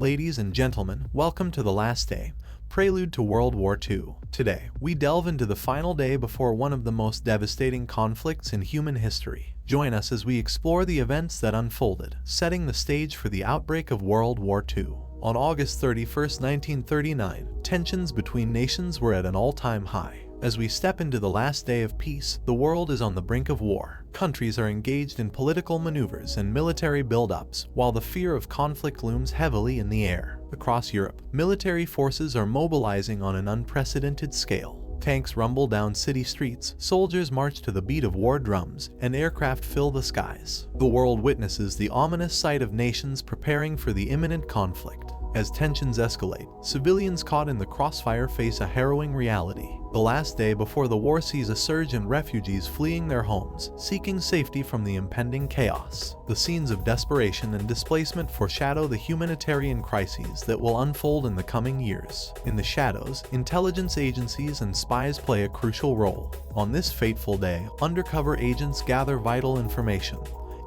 Ladies and gentlemen, welcome to The Last Day, prelude to World War II. Today, we delve into the final day before one of the most devastating conflicts in human history. Join us as we explore the events that unfolded, setting the stage for the outbreak of World War II. On August 31, 1939, tensions between nations were at an all-time high. As we step into the last day of peace, the world is on the brink of war. Countries are engaged in political maneuvers and military buildups, while the fear of conflict looms heavily in the air. Across Europe, military forces are mobilizing on an unprecedented scale. Tanks rumble down city streets, soldiers march to the beat of war drums, and aircraft fill the skies. The world witnesses the ominous sight of nations preparing for the imminent conflict. As tensions escalate, civilians caught in the crossfire face a harrowing reality. The last day before the war sees a surge in refugees fleeing their homes, seeking safety from the impending chaos. The scenes of desperation and displacement foreshadow the humanitarian crises that will unfold in the coming years. In the shadows, intelligence agencies and spies play a crucial role. On this fateful day, undercover agents gather vital information,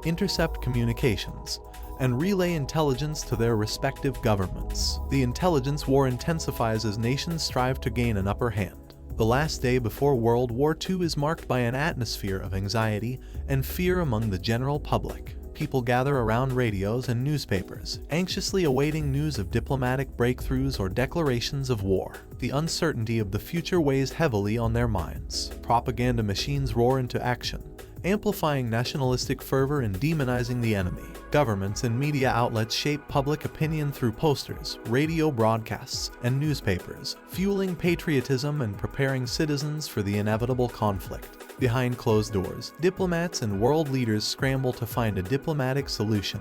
intercept communications, and relay intelligence to their respective governments. The intelligence war intensifies as nations strive to gain an upper hand. The last day before World War II is marked by an atmosphere of anxiety and fear among the general public. People gather around radios and newspapers, anxiously awaiting news of diplomatic breakthroughs or declarations of war. The uncertainty of the future weighs heavily on their minds. Propaganda machines roar into action, amplifying nationalistic fervor and demonizing the enemy. Governments and media outlets shape public opinion through posters, radio broadcasts, and newspapers, fueling patriotism and preparing citizens for the inevitable conflict. Behind closed doors, diplomats and world leaders scramble to find a diplomatic solution,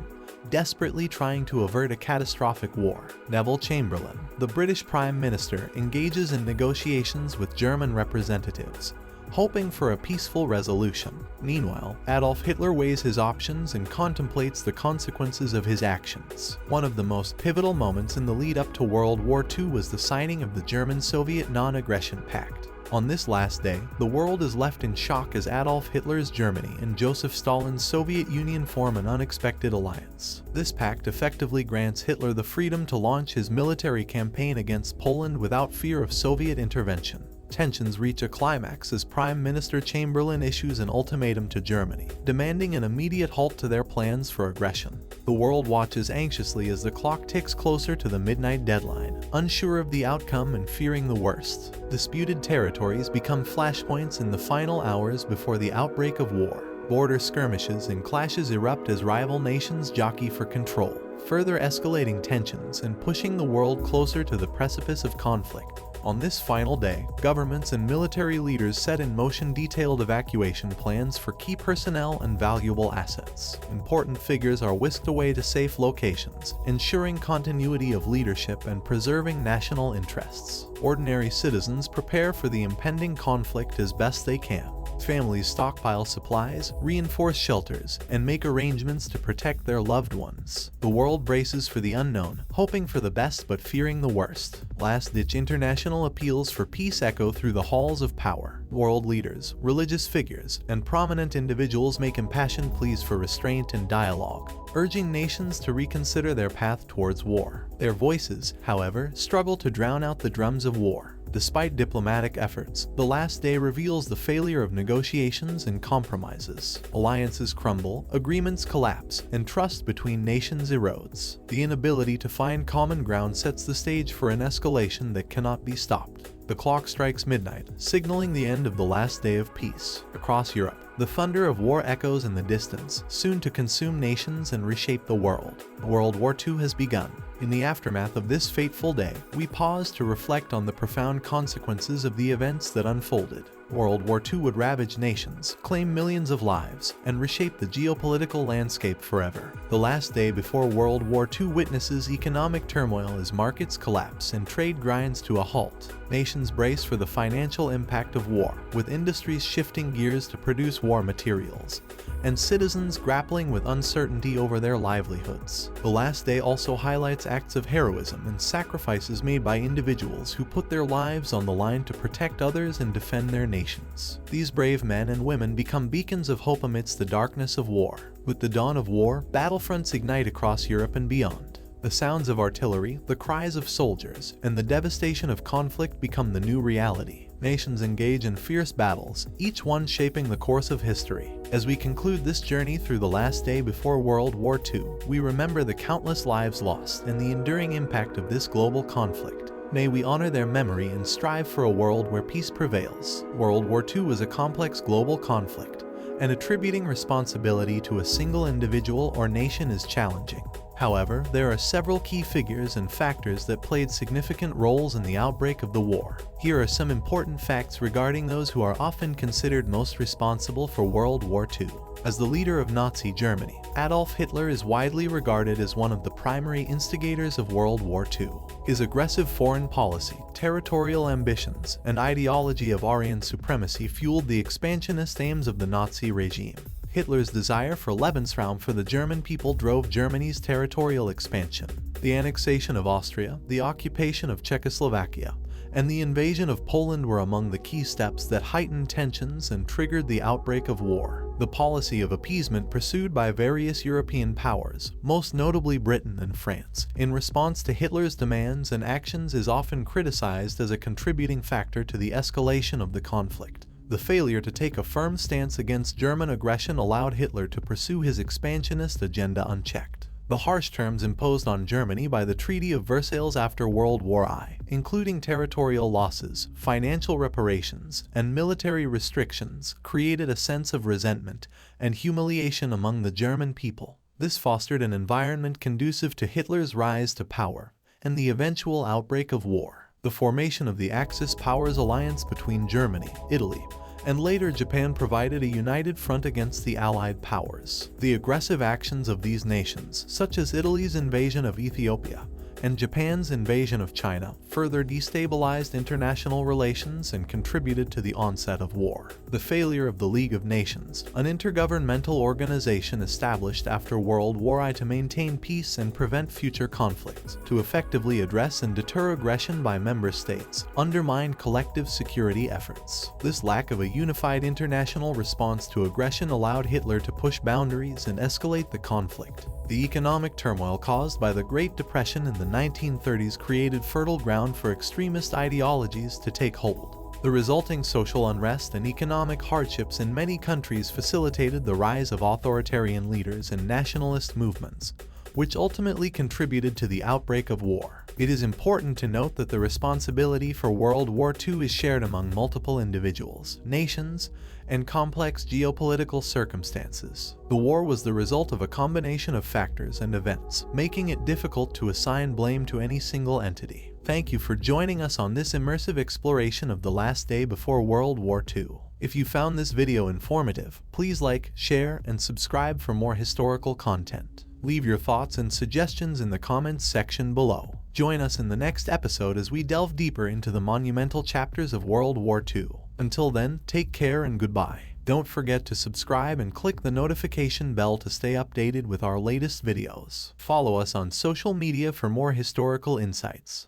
desperately trying to avert a catastrophic war. Neville Chamberlain, the British Prime Minister, engages in negotiations with German representatives, hoping for a peaceful resolution. Meanwhile, Adolf Hitler weighs his options and contemplates the consequences of his actions. One of the most pivotal moments in the lead-up to World War II was the signing of the German-Soviet Non-Aggression Pact. On this last day, the world is left in shock as Adolf Hitler's Germany and Joseph Stalin's Soviet Union form an unexpected alliance. This pact effectively grants Hitler the freedom to launch his military campaign against Poland without fear of Soviet intervention. Tensions reach a climax as Prime Minister Chamberlain issues an ultimatum to Germany, demanding an immediate halt to their plans for aggression. The world watches anxiously as the clock ticks closer to the midnight deadline, unsure of the outcome and fearing the worst. Disputed territories become flashpoints in the final hours before the outbreak of war. Border skirmishes and clashes erupt as rival nations jockey for control, further escalating tensions and pushing the world closer to the precipice of conflict. On this final day, governments and military leaders set in motion detailed evacuation plans for key personnel and valuable assets. Important figures are whisked away to safe locations, ensuring continuity of leadership and preserving national interests. Ordinary citizens prepare for the impending conflict as best they can. Families stockpile supplies, reinforce shelters, and make arrangements to protect their loved ones. The world braces for the unknown, hoping for the best but fearing the worst. Last-ditch international appeals for peace echo through the halls of power. World leaders, religious figures, and prominent individuals make impassioned pleas for restraint and dialogue, urging nations to reconsider their path towards war. Their voices, however, struggle to drown out the drums of war. Despite diplomatic efforts, the last day reveals the failure of negotiations and compromises. Alliances crumble, agreements collapse, and trust between nations erodes. The inability to find common ground sets the stage for an escalation that cannot be stopped. The clock strikes midnight, signaling the end of the last day of peace. Across Europe, the thunder of war echoes in the distance, soon to consume nations and reshape the world. World War II has begun. In the aftermath of this fateful day, we pause to reflect on the profound consequences of the events that unfolded. World War II would ravage nations, claim millions of lives, and reshape the geopolitical landscape forever. The last day before World War II witnesses economic turmoil as markets collapse and trade grinds to a halt. Nations brace for the financial impact of war, with industries shifting gears to produce war materials, and citizens grappling with uncertainty over their livelihoods. The last day also highlights acts of heroism and sacrifices made by individuals who put their lives on the line to protect others and defend their nations. These brave men and women become beacons of hope amidst the darkness of war. With the dawn of war, battlefronts ignite across Europe and beyond. The sounds of artillery, the cries of soldiers, and the devastation of conflict become the new reality. Nations engage in fierce battles, each one shaping the course of history. As we conclude this journey through the last day before World War II, we remember the countless lives lost and the enduring impact of this global conflict. May we honor their memory and strive for a world where peace prevails. World War II was a complex global conflict, and attributing responsibility to a single individual or nation is challenging. However, there are several key figures and factors that played significant roles in the outbreak of the war. Here are some important facts regarding those who are often considered most responsible for World War II. As the leader of Nazi Germany, Adolf Hitler is widely regarded as one of the primary instigators of World War II. His aggressive foreign policy, territorial ambitions, and ideology of Aryan supremacy fueled the expansionist aims of the Nazi regime. Hitler's desire for Lebensraum for the German people drove Germany's territorial expansion. The annexation of Austria, the occupation of Czechoslovakia, and the invasion of Poland were among the key steps that heightened tensions and triggered the outbreak of war. The policy of appeasement pursued by various European powers, most notably Britain and France, in response to Hitler's demands and actions is often criticized as a contributing factor to the escalation of the conflict. The failure to take a firm stance against German aggression allowed Hitler to pursue his expansionist agenda unchecked. The harsh terms imposed on Germany by the Treaty of Versailles after World War I, including territorial losses, financial reparations, and military restrictions, created a sense of resentment and humiliation among the German people. This fostered an environment conducive to Hitler's rise to power and the eventual outbreak of war. The formation of the Axis powers alliance between Germany, Italy, and later Japan provided a united front against the Allied powers. The aggressive actions of these nations, such as Italy's invasion of Ethiopia and Japan's invasion of China, further destabilized international relations and contributed to the onset of war. The failure of the League of Nations, an intergovernmental organization established after World War I to maintain peace and prevent future conflicts, to effectively address and deter aggression by member states, undermined collective security efforts. This lack of a unified international response to aggression allowed Hitler to push boundaries and escalate the conflict. The economic turmoil caused by the Great Depression in the 1930s created fertile ground for extremist ideologies to take hold. The resulting social unrest and economic hardships in many countries facilitated the rise of authoritarian leaders and nationalist movements, which ultimately contributed to the outbreak of war. It is important to note that the responsibility for World War II is shared among multiple individuals, nations, and complex geopolitical circumstances. The war was the result of a combination of factors and events, making it difficult to assign blame to any single entity. Thank you for joining us on this immersive exploration of the last day before World War II. If you found this video informative, please like, share, and subscribe for more historical content. Leave your thoughts and suggestions in the comments section below. Join us in the next episode as we delve deeper into the monumental chapters of World War II. Until then, take care and goodbye. Don't forget to subscribe and click the notification bell to stay updated with our latest videos. Follow us on social media for more historical insights.